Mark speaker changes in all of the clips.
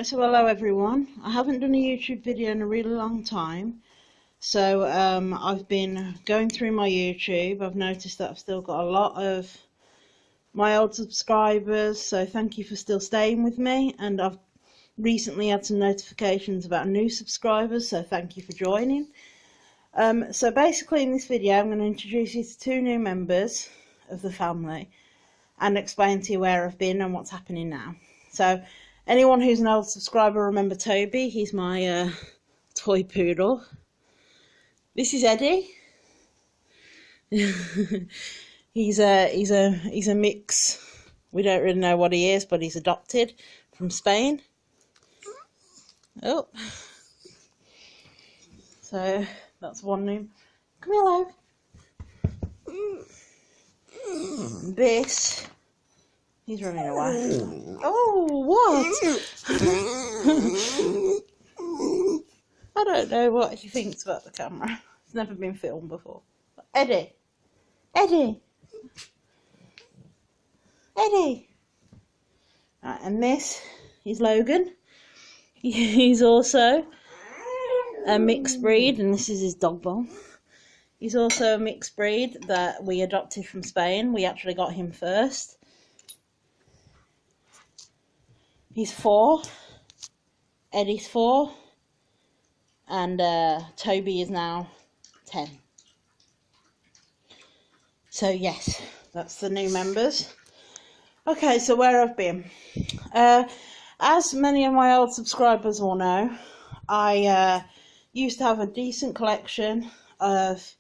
Speaker 1: Right, so hello everyone. I haven't done a YouTube video in a really long time, so I've been going through my YouTube. I've noticed that I've still got a lot of my old subscribers, so thank you for still staying with me, and I've recently had some notifications about new subscribers, so thank you for joining. So basically in this video I'm going to introduce you to two new members of the family and explain to you where I've been and what's happening now. So anyone who's an old subscriber remember Toby. He's my toy poodle. This is Eddie. he's a mix. We don't really know what he is, but he's adopted from Spain. Oh, so that's one name. Come here, love. This, he's running away. Oh, what? I don't know what he thinks about the camera. It's never been filmed before. Eddie. Eddie. Eddie. Right, and this is Logan. He's also a mixed breed, and this is his dog bowl. He's also a mixed breed that we adopted from Spain. We actually got him first. He's 4. Eddie's 4. And Toby is now 10. So yes, that's the new members. Okay, so where I've been. As many of my old subscribers will know, I used to have a decent collection of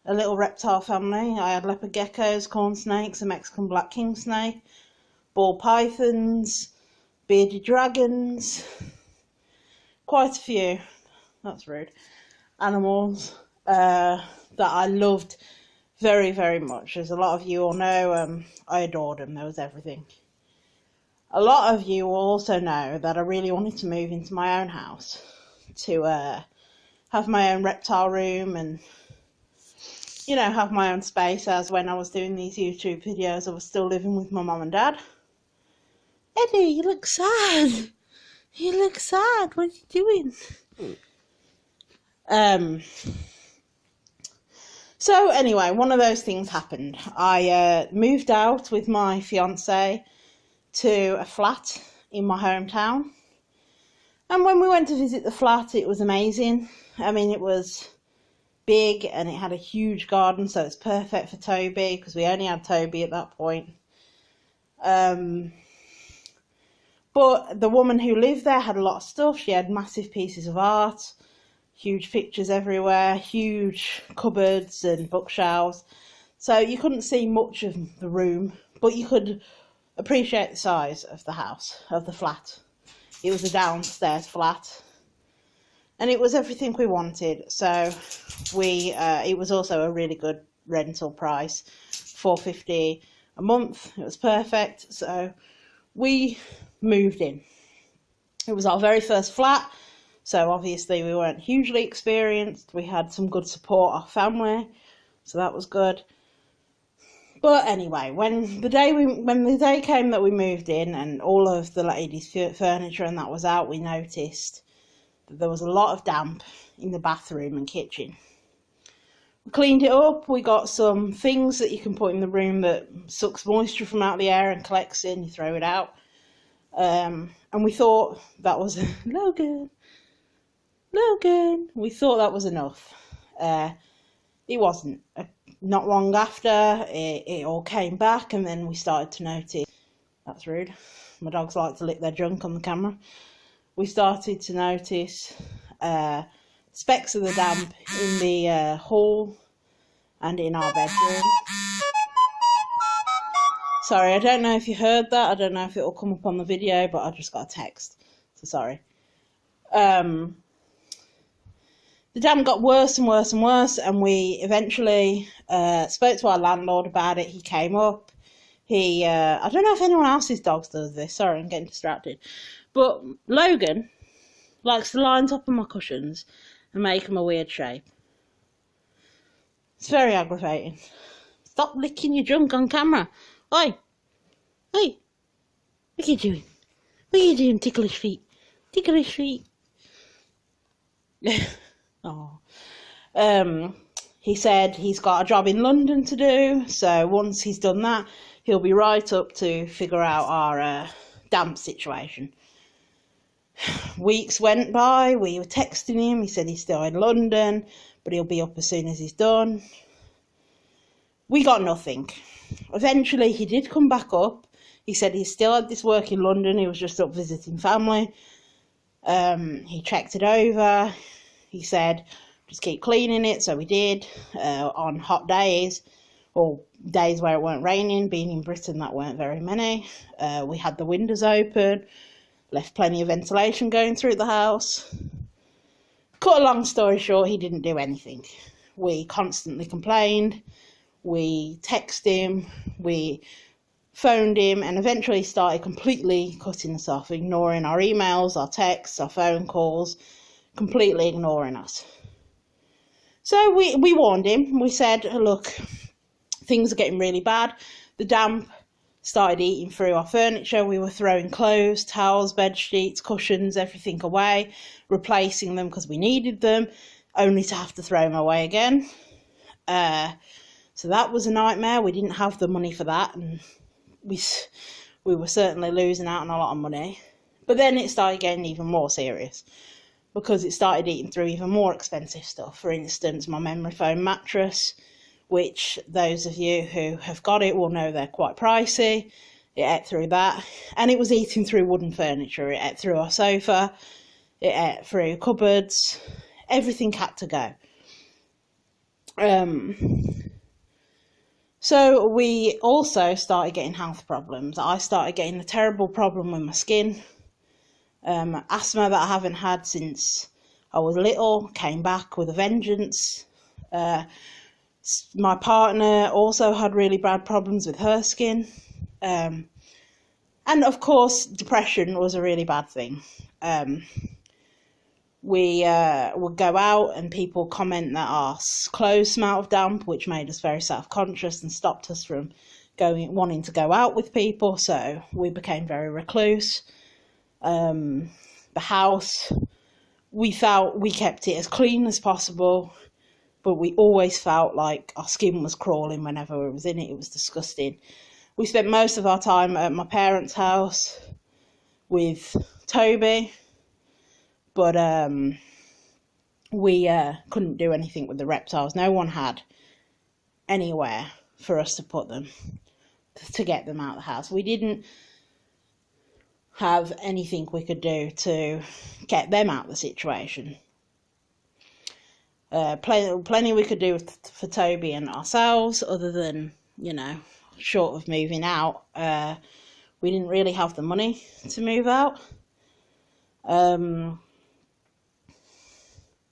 Speaker 1: a little reptile family. I had leopard geckos, corn snakes, a Mexican black king snake, ball pythons, bearded dragons, quite a few, that's rude, animals that I loved very, very much. As a lot of you all know, I adored them. There was everything. A lot of you will also know that I really wanted to move into my own house to have my own reptile room and, you know, have my own space, as when I was doing these YouTube videos I was still living with my mum and dad. Eddie, you look sad. You look sad. What are you doing? So anyway, one of those things happened. I moved out with my fiance to a flat in my hometown. And when we went to visit the flat, it was amazing. I mean, it was big and it had a huge garden, so it's perfect for Toby because we only had Toby at that point. But the woman who lived there had a lot of stuff. She had massive pieces of art, huge pictures everywhere, huge cupboards and bookshelves. So you couldn't see much of the room, but you could appreciate the size of the house, of the flat. It was a downstairs flat. And it was everything we wanted. So it was also a really good rental price, $4.50 a month. It was perfect. So we moved in. It was our very first flat, so obviously we weren't hugely experienced. We had some good support, our family, so that was good. But anyway, when the day came that we moved in and all of the ladies' furniture and that was out, we noticed that there was a lot of damp in the bathroom and kitchen. We cleaned it up. We got some things that you can put in the room that sucks moisture from out the air and collects it and you throw it out. And we thought that was Logan. We thought that was enough. It wasn't. Not long after, it all came back, and then we started to notice. That's rude. My dogs like to lick their junk on the camera. We started to notice specks of the damp in the hall and in our bedroom. Sorry, I don't know if you heard that. I don't know if it will come up on the video, but I just got a text, so sorry. The damp got worse and worse and worse, and we eventually spoke to our landlord about it. He came up. I don't know if anyone else's dogs does this. Sorry, I'm getting distracted. But Logan likes to line top of my cushions and make them a weird shape. It's very aggravating. Stop licking your junk on camera. Oi! Oi! What are you doing? What are you doing, ticklish feet? Ticklish feet. Oh. He said he's got a job in London to do, so once he's done that, he'll be right up to figure out our damp situation. Weeks went by, we were texting him, he said he's still in London, but he'll be up as soon as he's done. We got nothing. Eventually he did come back up. He said he still had this work in London, he was just up visiting family. He checked it over. He said, just keep cleaning it, so we did, on hot days, or days where it weren't raining. Being in Britain, that weren't very many. We had the windows open, left plenty of ventilation going through the house. Cut a long story short, he didn't do anything. We constantly complained, we texted him, we phoned him, and eventually started completely cutting us off, ignoring our emails, our texts, our phone calls, completely ignoring us. So we warned him. We said, look, things are getting really bad. The damp started eating through our furniture. We were throwing clothes, towels, bed sheets, cushions, everything away, replacing them because we needed them, only to have to throw them away again. So that was a nightmare. We didn't have the money for that, and we were certainly losing out on a lot of money. But then it started getting even more serious, because it started eating through even more expensive stuff. For instance, my memory foam mattress, which those of you who have got it will know they're quite pricey. It ate through that. And it was eating through wooden furniture. It ate through our sofa. It ate through cupboards. Everything had to go. So we also started getting health problems. I started getting a terrible problem with my skin. Asthma that I haven't had since I was little came back with a vengeance. My partner also had really bad problems with her skin. And of course, depression was a really bad thing. We would go out and people comment that our clothes smelled of damp, which made us very self-conscious and stopped us from wanting to go out with people. So we became very recluse. The house, we felt we kept it as clean as possible, but we always felt like our skin was crawling whenever we was in it. It was disgusting. We spent most of our time at my parents' house with Toby, but we couldn't do anything with the reptiles. No one had anywhere for us to put them, to get them out of the house. We didn't have anything we could do to get them out of the situation. Plenty we could do for Toby and ourselves, other than, short of moving out. We didn't really have the money to move out.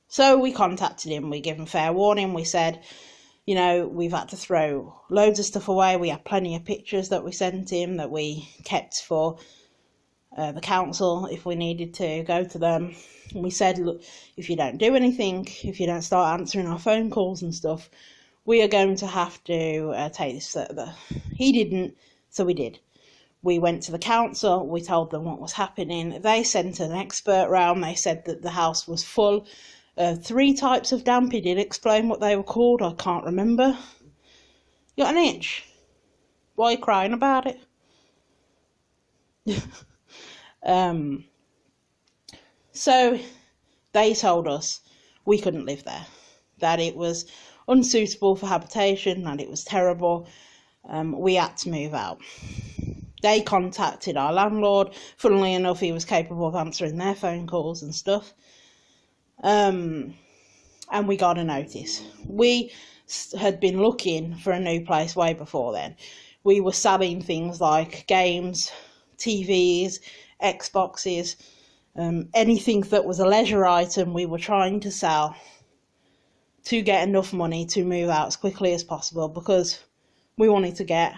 Speaker 1: So we contacted him, we gave him fair warning. We said, we've had to throw loads of stuff away. We had plenty of pictures that we sent him that we kept for the council if we needed to go to them. And we said, look, if you don't do anything, if you don't start answering our phone calls and stuff, we are going to have to take this further. He didn't, so we did. We went to the council, we told them what was happening. They sent an expert round. They said that the house was full of 3 types of damp. He did explain what they were called. I can't remember. You got an itch? Why are you crying about it? So they told us we couldn't live there, that it was unsuitable for habitation, that it was terrible. We had to move out. They contacted our landlord. Funnily enough, he was capable of answering their phone calls and stuff. And we got a notice. We had been looking for a new place way before then. We were selling things like games, TVs, Xboxes, anything that was a leisure item we were trying to sell to get enough money to move out as quickly as possible, because we wanted to get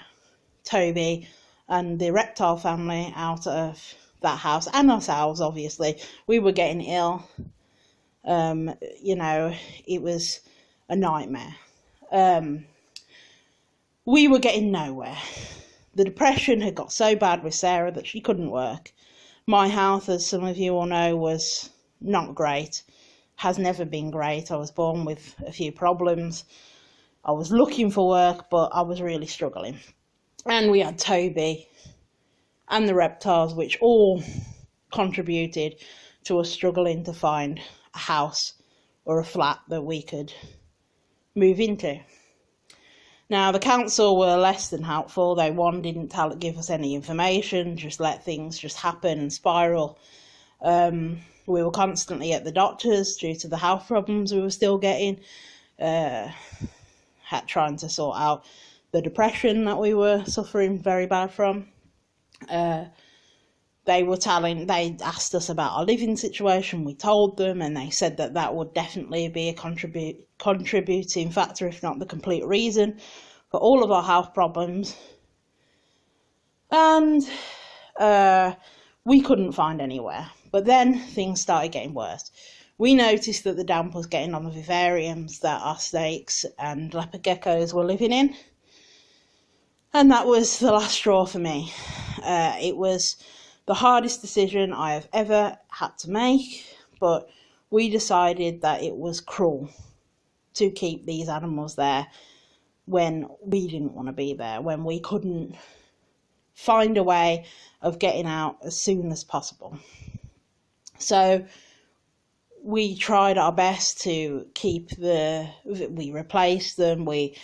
Speaker 1: Toby and the reptile family out of that house, and ourselves, obviously. We were getting ill. It was a nightmare. We were getting nowhere. The depression had got so bad with Sarah that she couldn't work. My health, as some of you all know, was not great, has never been great. I was born with a few problems. I was looking for work, but I was really struggling. And we had Toby and the reptiles, which all contributed to us struggling to find a house or a flat that we could move into. Now, the council were less than helpful. They, didn't give us any information, just let things just happen and spiral. We were constantly at the doctors due to the health problems we were still getting, trying to sort out the depression that we were suffering very bad from. They asked us about our living situation. We told them, and they said that would definitely be a contributing factor, if not the complete reason, for all of our health problems. And we couldn't find anywhere. But then things started getting worse. We noticed that the damp was getting on the vivariums that our snakes and leopard geckos were living in. And that was the last straw for me. It was the hardest decision I have ever had to make, but we decided that it was cruel to keep these animals there when we didn't want to be there, when we couldn't find a way of getting out as soon as possible. So we tried our best to we replaced them, we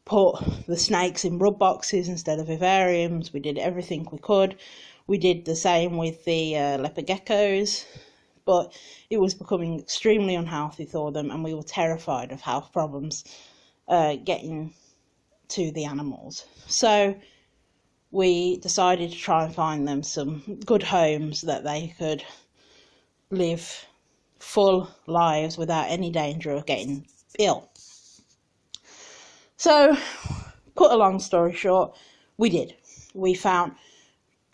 Speaker 1: put the snakes in rub boxes instead of vivariums, we did everything we could. We did the same with the leopard geckos, but it was becoming extremely unhealthy for them, and we were terrified of health problems getting to the animals. So we decided to try and find them some good homes that they could live full lives without any danger of getting ill. So, cut a long story short, we did. We found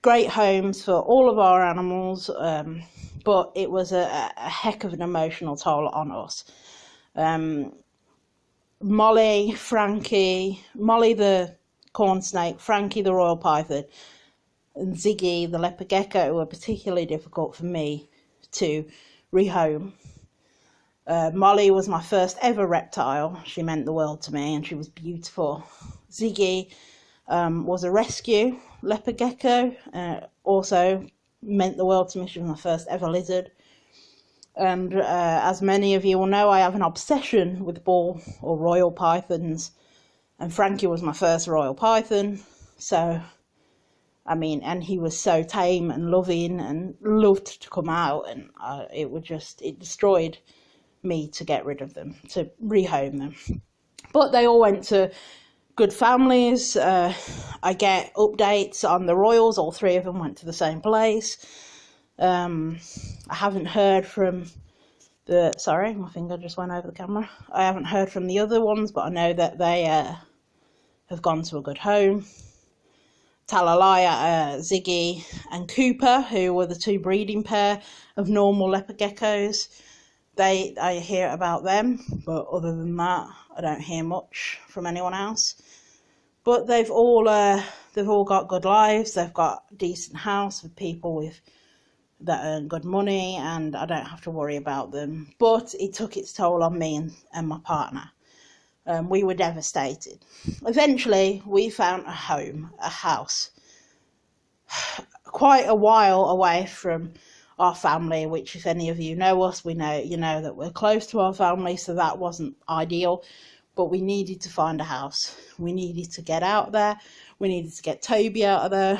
Speaker 1: great homes for all of our animals, but it was a heck of an emotional toll on us. Molly the corn snake, Frankie the royal python, and Ziggy the leopard gecko were particularly difficult for me to rehome. Molly was my first ever reptile. She meant the world to me, and she was beautiful. Ziggy was a rescue leopard gecko, also meant the world to me. She was my first ever lizard. And as many of you will know, I have an obsession with ball or royal pythons, and Frankie was my first royal python. So, I mean, and he was so tame and loving and loved to come out, and it destroyed me to get rid of them, to rehome them. But they all went to good families. I get updates on the royals. All three of them went to the same place. I haven't heard from sorry, my finger just went over the camera. I haven't heard from the other ones, but I know that they have gone to a good home. Talalaya, Ziggy and Cooper, who were the two breeding pair of normal leopard geckos, I hear about them, but other than that, I don't hear much from anyone else. But they've all got good lives. They've got a decent house with people that earn good money, and I don't have to worry about them. But it took its toll on me and my partner. We were devastated. Eventually, we found a house, quite a while away from our family, which, if any of you know us, you know that we're close to our family, so that wasn't ideal. But we needed to find a house. We needed to get out there. We needed to get Toby out of there.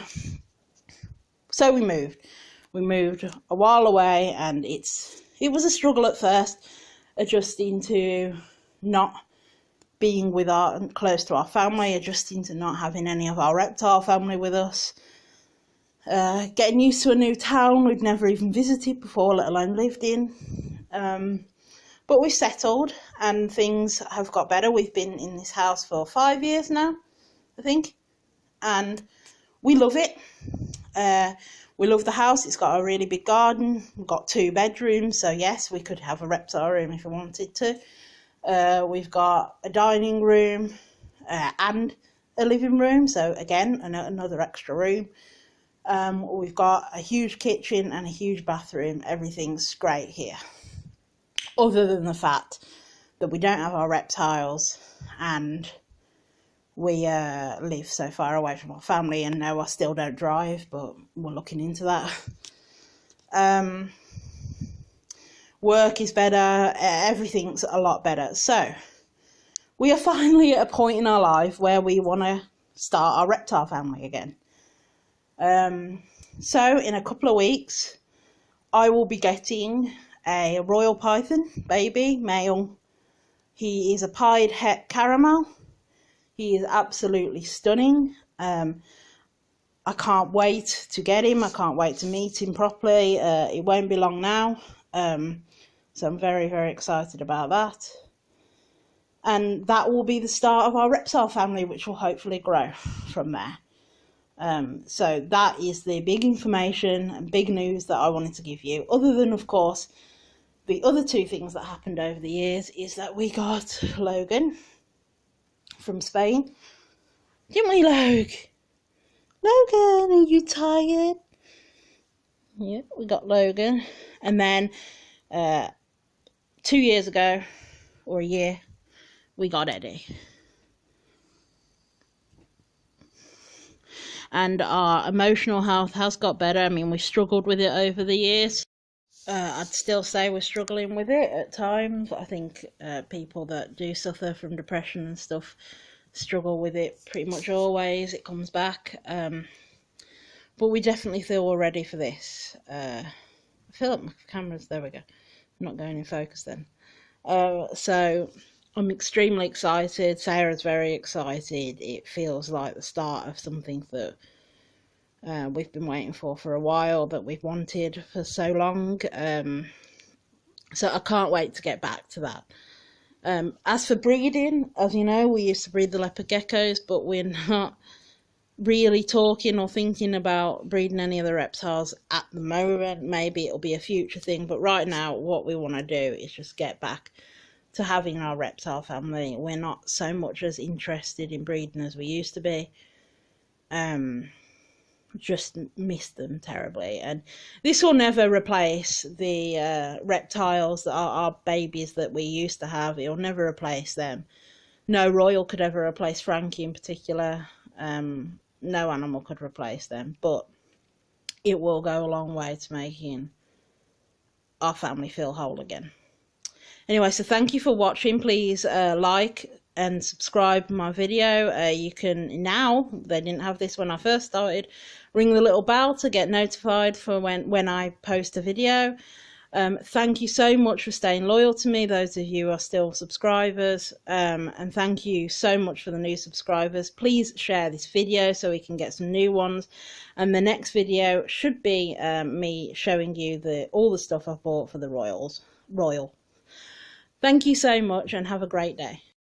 Speaker 1: So we moved. We moved a while away, and it was a struggle at first, adjusting to not being close to our family, adjusting to not having any of our reptile family with us, getting used to a new town we'd never even visited before, let alone lived in. But we settled, and things have got better. We've been in this house for 5 years now, I think, and we love it. We love the house. It's got a really big garden. We've got 2 bedrooms, so yes, we could have a reptile room if we wanted to. We've got a dining room and a living room, so again, another extra room. We've got a huge kitchen and a huge bathroom. Everything's great here, other than the fact that we don't have our reptiles and we live so far away from our family. And no, I still don't drive, but we're looking into that. Work is better, everything's a lot better. So we are finally at a point in our life where we want to start our reptile family again. So in a couple of weeks I will be getting a royal python baby male. He is a pied het caramel. He is absolutely stunning. I can't wait to get him. I can't wait to meet him properly. It won't be long now. So I'm very, very excited about that. And that will be the start of our reptile family, which will hopefully grow from there. So that is the big information and big news that I wanted to give you. Other than, of course, the other two things that happened over the years is that we got Logan from Spain. Didn't we, Logan? Logan, are you tired? Yeah, we got Logan. And then 2 years ago, or a year, we got Eddie. And our emotional health has got better. I mean, we struggled with it over the years. I'd still say we're struggling with it at times. I think people that do suffer from depression and stuff struggle with it pretty much always. It comes back. But we definitely feel we're ready for this. I feel like my camera's, there we go. I'm not going in focus then. So I'm extremely excited. Sarah's very excited. It feels like the start of something that we've been waiting for a while, that we've wanted for so long. So I can't wait to get back to that. As for breeding, as you know, we used to breed the leopard geckos, but we're not really talking or thinking about breeding any of the reptiles at the moment. Maybe it'll be a future thing, but right now what we want to do is just get back to having our reptile family. We're not so much as interested in breeding as we used to be. Just miss them terribly, and this will never replace the reptiles that are our babies that we used to have. It will never replace them. No royal could ever replace Frankie in particular. No animal could replace them, but it will go a long way to making our family feel whole again. Anyway, so thank you for watching. Please like and subscribe my video. You can now, they didn't have this when I first started, ring the little bell to get notified for when I post a video. Thank you so much for staying loyal to me, those of you who are still subscribers, and thank you so much for the new subscribers. Please share this video so we can get some new ones, and the next video should be me showing you all the stuff I bought for the royal. Thank you so much and have a great day.